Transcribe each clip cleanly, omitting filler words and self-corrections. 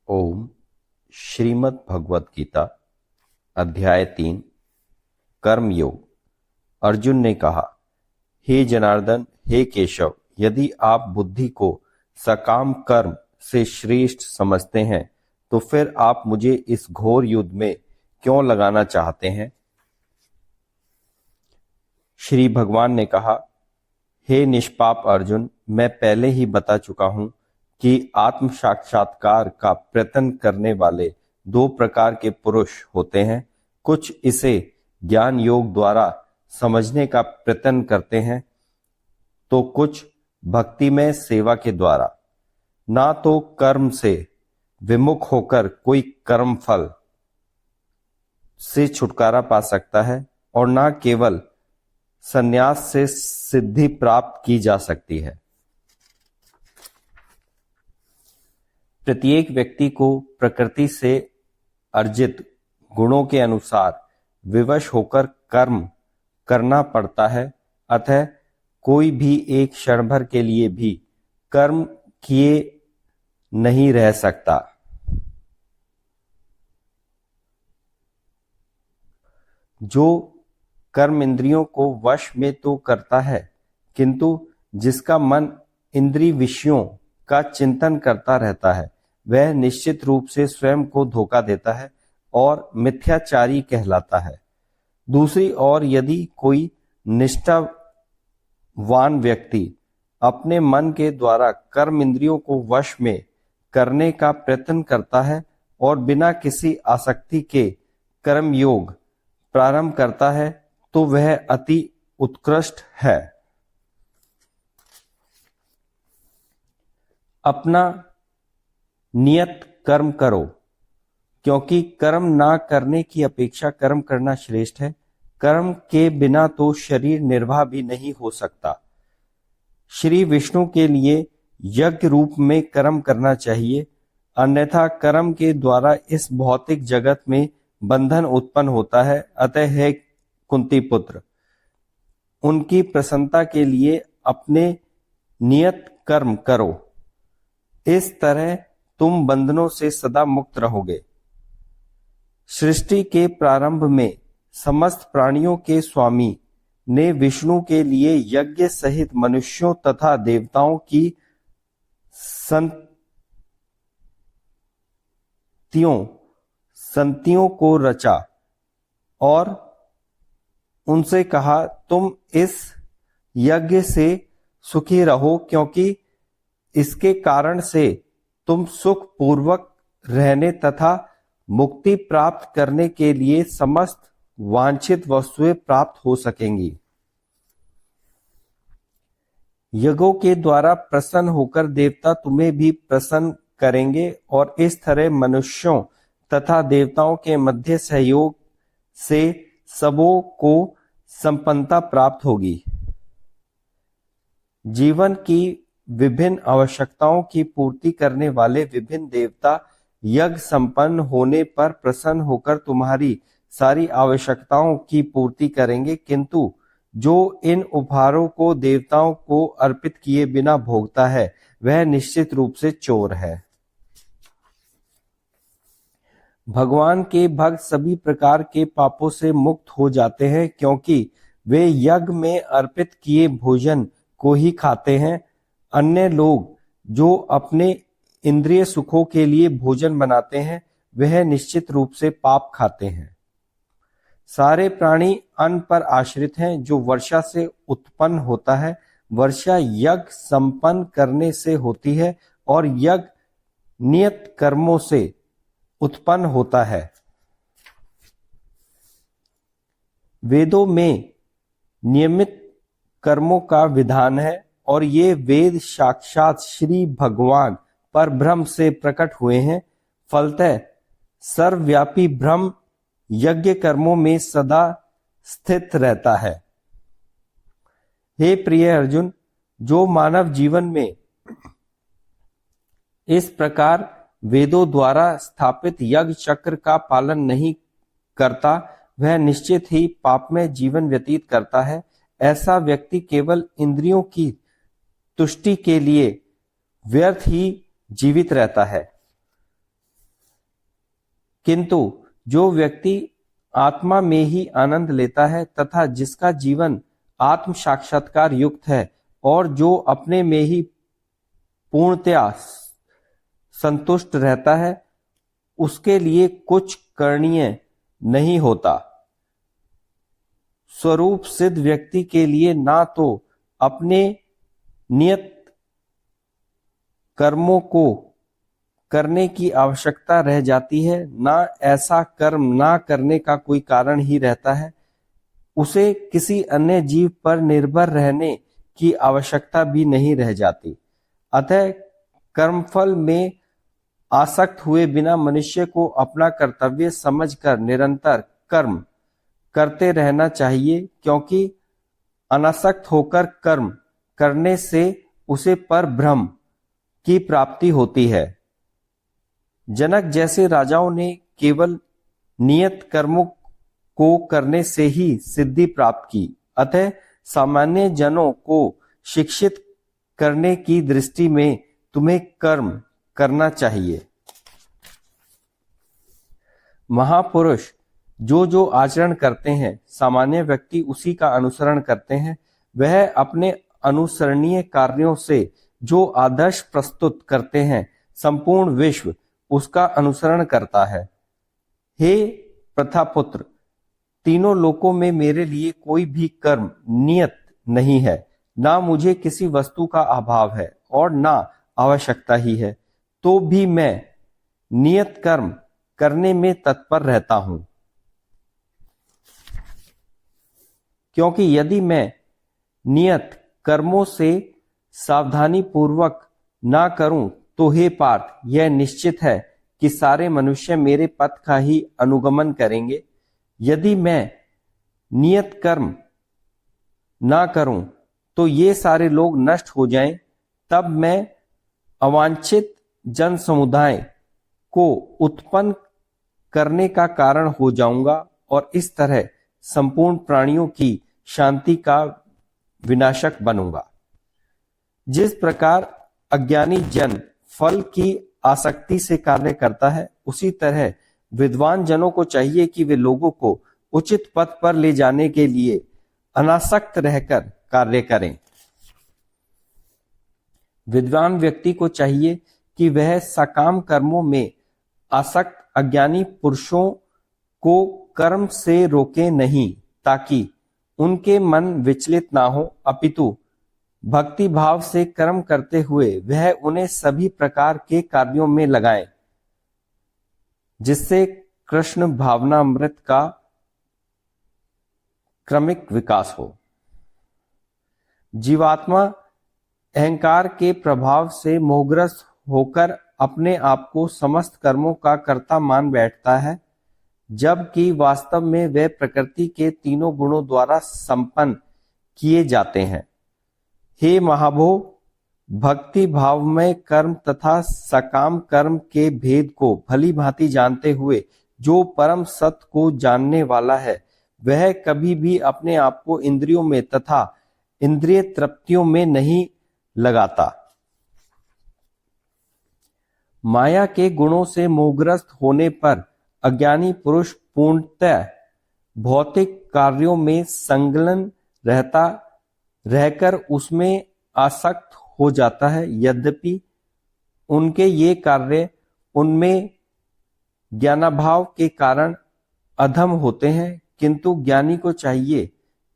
ओम। श्रीमद् भगवत गीता अध्याय 3 कर्म योग। अर्जुन ने कहा, हे जनार्दन, हे केशव, यदि आप बुद्धि को सकाम कर्म से श्रेष्ठ समझते हैं तो फिर आप मुझे इस घोर युद्ध में क्यों लगाना चाहते हैं? श्री भगवान ने कहा, हे निष्पाप अर्जुन, मैं पहले ही बता चुका हूं कि आत्म साक्षात्कार का प्रयत्न करने वाले दो प्रकार के पुरुष होते हैं। कुछ इसे ज्ञान योग द्वारा समझने का प्रयत्न करते हैं तो कुछ भक्तिमय सेवा के द्वारा। ना तो कर्म से विमुख होकर कोई कर्म फल से छुटकारा पा सकता है और ना केवल संन्यास से सिद्धि प्राप्त की जा सकती है। प्रत्येक व्यक्ति को प्रकृति से अर्जित गुणों के अनुसार विवश होकर कर्म करना पड़ता है। अतः कोई भी एक क्षण भर के लिए भी कर्म किए नहीं रह सकता। जो कर्म इंद्रियों को वश में तो करता है, किंतु जिसका मन इंद्रिय विषयों का चिंतन करता रहता है, वह निश्चित रूप से स्वयं को धोखा देता है और मिथ्याचारी कहलाता है। दूसरी ओर यदि कोई निष्ठावान व्यक्ति अपने मन के द्वारा कर्म इंद्रियों को वश में करने का प्रयत्न करता है और बिना किसी आसक्ति के कर्म योग प्रारंभ करता है तो वह अति उत्कृष्ट है। अपना नियत कर्म करो, क्योंकि कर्म ना करने की अपेक्षा कर्म करना श्रेष्ठ है। कर्म के बिना तो शरीर निर्वाह भी नहीं हो सकता। श्री विष्णु के लिए यज्ञ रूप में कर्म करना चाहिए, अन्यथा कर्म के द्वारा इस भौतिक जगत में बंधन उत्पन्न होता है। अतः हे कुंती पुत्र, उनकी प्रसन्नता के लिए अपने नियत कर्म करो। इस तरह तुम बंधनों से सदा मुक्त रहोगे। सृष्टि के प्रारंभ में समस्त प्राणियों के स्वामी ने विष्णु के लिए यज्ञ सहित मनुष्यों तथा देवताओं की संतियों को रचा और उनसे कहा, तुम इस यज्ञ से सुखी रहो, क्योंकि इसके कारण से तुम सुख पूर्वक रहने तथा मुक्ति प्राप्त करने के लिए समस्त वांछित वस्तुएं प्राप्त हो सकेंगी। यज्ञों के द्वारा प्रसन्न होकर देवता तुम्हें भी प्रसन्न करेंगे और इस तरह मनुष्यों तथा देवताओं के मध्य सहयोग से सबों को संपन्नता प्राप्त होगी। जीवन की विभिन्न आवश्यकताओं की पूर्ति करने वाले विभिन्न देवता यज्ञ संपन्न होने पर प्रसन्न होकर तुम्हारी सारी आवश्यकताओं की पूर्ति करेंगे, किंतु जो इन उपहारों को देवताओं को अर्पित किए बिना भोगता है वह निश्चित रूप से चोर है। भगवान के भक्त सभी प्रकार के पापों से मुक्त हो जाते हैं, क्योंकि वे यज्ञ में अर्पित किए भोजन को ही खाते हैं। अन्य लोग जो अपने इंद्रिय सुखों के लिए भोजन बनाते हैं वह निश्चित रूप से पाप खाते हैं। सारे प्राणी अन्न पर आश्रित हैं जो वर्षा से उत्पन्न होता है। वर्षा यज्ञ संपन्न करने से होती है और यज्ञ नियत कर्मों से उत्पन्न होता है। वेदों में नियमित कर्मों का विधान है और ये वेद साक्षात श्री भगवान पर ब्रह्म से प्रकट हुए हैं। फलतः सर्वव्यापी ब्रह्म यज्ञ कर्मों में सदा स्थित रहता है। हे प्रिय अर्जुन, जो मानव जीवन में इस प्रकार वेदों द्वारा स्थापित यज्ञ चक्र का पालन नहीं करता वह निश्चित ही पापमय जीवन व्यतीत करता है। ऐसा व्यक्ति केवल इंद्रियों की तुष्टि के लिए व्यर्थ ही जीवित रहता है। किंतु जो व्यक्ति आत्मा में ही आनंद लेता है तथा जिसका जीवन आत्म साक्षात्कार युक्त है और जो अपने में ही पूर्णतया संतुष्ट रहता है, उसके लिए कुछ करणीय नहीं होता। स्वरूप सिद्ध व्यक्ति के लिए ना तो अपने नियत कर्मों को करने की आवश्यकता रह जाती है, ना ऐसा कर्म ना करने का कोई कारण ही रहता है। उसे किसी अन्य जीव पर निर्भर रहने की आवश्यकता भी नहीं रह जाती। अतः कर्मफल में आसक्त हुए बिना मनुष्य को अपना कर्तव्य समझकर निरंतर कर्म करते रहना चाहिए, क्योंकि अनासक्त होकर कर्म करने से उसे परब्रह्म की प्राप्ति होती है। जनक जैसे राजाओं ने केवल नियत कर्मों को करने से ही सिद्धि प्राप्त की। अतः सामान्य जनों को शिक्षित करने की दृष्टि में तुम्हें कर्म करना चाहिए। महापुरुष जो जो आचरण करते हैं, सामान्य व्यक्ति उसी का अनुसरण करते हैं। वह अपने अनुसरणीय कार्यों से जो आदर्श प्रस्तुत करते हैं, संपूर्ण विश्व उसका अनुसरण करता है। हे प्रथापुत्र, तीनों लोकों में मेरे लिए कोई भी कर्म नियत नहीं है। ना मुझे किसी वस्तु का अभाव है और ना आवश्यकता ही है, तो भी मैं नियत कर्म करने में तत्पर रहता हूं। क्योंकि यदि मैं नियत कर्मों से सावधानी पूर्वक ना करूं तो हे पार्थ, यह निश्चित है कि सारे मनुष्य मेरे पथ का ही अनुगमन करेंगे। यदि मैं नियत कर्म ना करूं तो ये सारे लोग नष्ट हो जाएं, तब मैं अवांछित जन समुदाय को उत्पन्न करने का कारण हो जाऊंगा और इस तरह संपूर्ण प्राणियों की शांति का विनाशक बनूंगा। जिस प्रकार अज्ञानी जन फल की आसक्ति से कार्य करता है, उसी तरह विद्वान जनों को चाहिए कि वे लोगों को उचित पथ पर ले जाने के लिए अनासक्त रहकर कार्य करें। विद्वान व्यक्ति को चाहिए कि वह सकाम कर्मों में आसक्त अज्ञानी पुरुषों को कर्म से रोके नहीं, ताकि उनके मन विचलित ना हो, अपितु भक्ति भाव से कर्म करते हुए वह उन्हें सभी प्रकार के कार्यों में लगाए, जिससे कृष्ण भावनामृत का क्रमिक विकास हो। जीवात्मा अहंकार के प्रभाव से मोहग्रस्त होकर अपने आप को समस्त कर्मों का कर्ता मान बैठता है, जबकि वास्तव में वे प्रकृति के तीनों गुणों द्वारा संपन्न किए जाते हैं। हे महाभो, भक्ति भाव में कर्म तथा सकाम कर्म के भेद को भली भांति जानते हुए जो परम सत्य को जानने वाला है, वह कभी भी अपने आप को इंद्रियों में तथा इंद्रिय तृप्तियों में नहीं लगाता। माया के गुणों से मोहग्रस्त होने पर अज्ञानी पुरुष पूर्णतः भौतिक कार्यों में संलग्न रहकर उसमें आसक्त हो जाता है। यद्यपि उनके ये कार्य उनमें ज्ञानाभाव के कारण अधम होते हैं, किंतु ज्ञानी को चाहिए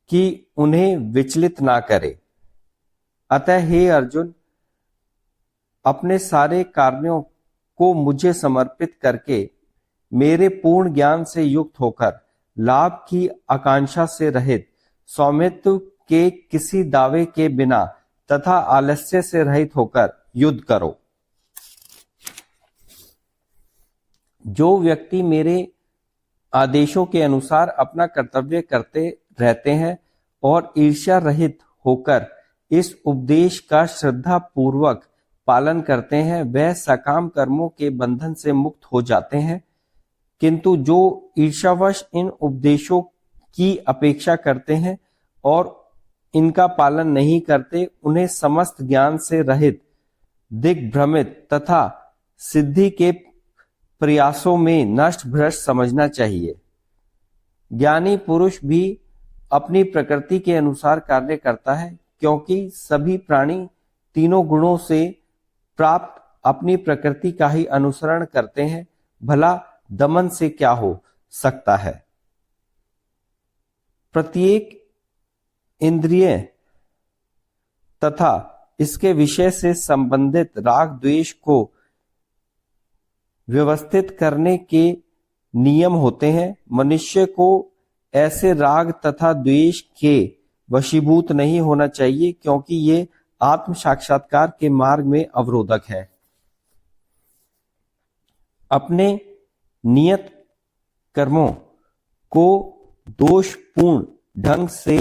कि उन्हें विचलित ना करे। अतः हे अर्जुन, अपने सारे कार्यों को मुझे समर्पित करके मेरे पूर्ण ज्ञान से युक्त होकर लाभ की आकांक्षा से रहित, स्वामित्व के किसी दावे के बिना तथा आलस्य से रहित होकर युद्ध करो। जो व्यक्ति मेरे आदेशों के अनुसार अपना कर्तव्य करते रहते हैं और ईर्ष्या रहित होकर इस उपदेश का श्रद्धा पूर्वक पालन करते हैं, वह सकाम कर्मों के बंधन से मुक्त हो जाते हैं। किंतु जो ईर्ष्यावश इन उपदेशों की अपेक्षा करते हैं और इनका पालन नहीं करते, उन्हें समस्त ज्ञान से रहित, दिग्भ्रमित तथा सिद्धि के प्रयासों में नष्ट भ्रष्ट समझना चाहिए। ज्ञानी पुरुष भी अपनी प्रकृति के अनुसार कार्य करता है, क्योंकि सभी प्राणी तीनों गुणों से प्राप्त अपनी प्रकृति का ही अनुसरण करते हैं। भला दमन से क्या हो सकता है। प्रत्येक इंद्रिय तथा इसके विषय से संबंधित राग द्वेष को व्यवस्थित करने के नियम होते हैं। मनुष्य को ऐसे राग तथा द्वेष के वशीभूत नहीं होना चाहिए, क्योंकि ये आत्म साक्षात्कार के मार्ग में अवरोधक है। अपने नियत कर्मों को दोषपूर्ण ढंग से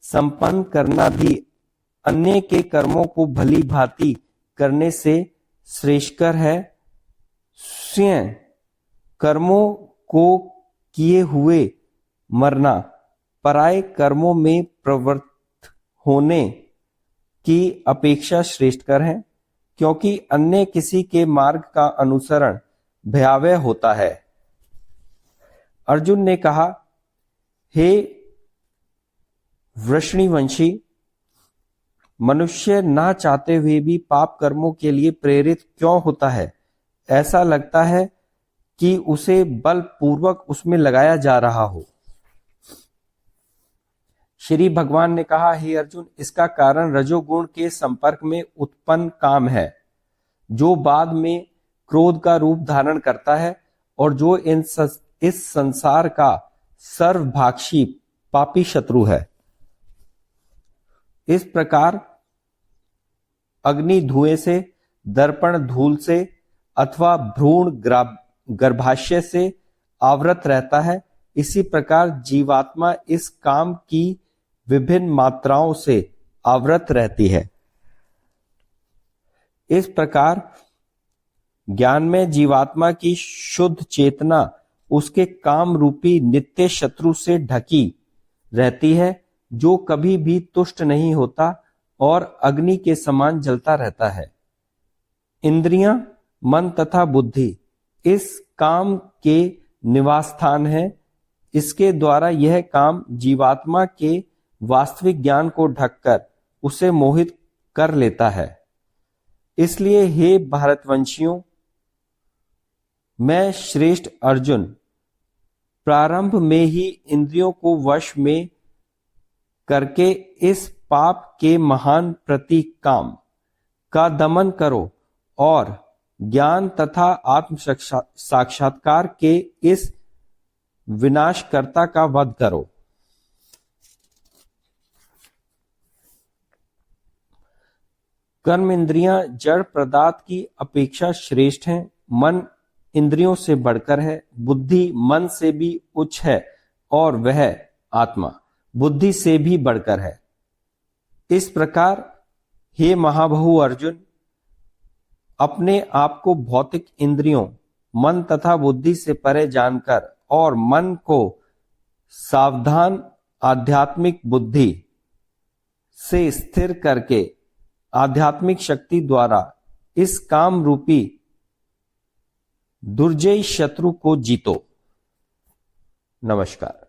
संपन्न करना भी अन्य के कर्मों को भली भांति करने से श्रेष्ठकर है। स्वयं कर्मों को किए हुए मरना पराये कर्मों में प्रवृत्त होने की अपेक्षा श्रेष्ठकर है, क्योंकि अन्य किसी के मार्ग का अनुसरण भयावह होता है। अर्जुन ने कहा, हे वृषणिवंशी, मनुष्य ना चाहते हुए भी पाप कर्मों के लिए प्रेरित क्यों होता है? ऐसा लगता है कि उसे बलपूर्वक उसमें लगाया जा रहा हो। श्री भगवान ने कहा, हे अर्जुन, इसका कारण रजोगुण के संपर्क में उत्पन्न काम है, जो बाद में क्रोध का रूप धारण करता है और जो इस संसार का सर्वभाक्षी पापी शत्रु है। इस प्रकार अग्नि धुएं से, दर्पण धूल से अथवा भ्रूण गर्भाशय से आवृत रहता है, इसी प्रकार जीवात्मा इस काम की विभिन्न मात्राओं से आवृत रहती है। इस प्रकार ज्ञान में जीवात्मा की शुद्ध चेतना उसके काम रूपी नित्य शत्रु से ढकी रहती है, जो कभी भी तुष्ट नहीं होता और अग्नि के समान जलता रहता है। इंद्रियां, मन तथा बुद्धि इस काम के निवास स्थान है। इसके द्वारा यह काम जीवात्मा के वास्तविक ज्ञान को ढककर उसे मोहित कर लेता है। इसलिए हे भारतवंशियों, मैं श्रेष्ठ अर्जुन प्रारंभ में ही इंद्रियों को वश में करके इस पाप के महान प्रतीक काम का दमन करो और ज्ञान तथा आत्म साक्षात्कार के इस विनाशकर्ता का वध करो। कर्म इंद्रियां जड़ पदार्थ की अपेक्षा श्रेष्ठ हैं। मन इंद्रियों से बढ़कर है, बुद्धि मन से भी उच्च है और वह आत्मा बुद्धि से भी बढ़कर है। इस प्रकार हे महाबाहु अर्जुन, अपने आप को भौतिक इंद्रियों, मन तथा बुद्धि से परे जानकर और मन को सावधान आध्यात्मिक बुद्धि से स्थिर करके आध्यात्मिक शक्ति द्वारा इस काम रूपी दुर्जय शत्रु को जीतो। नमस्कार।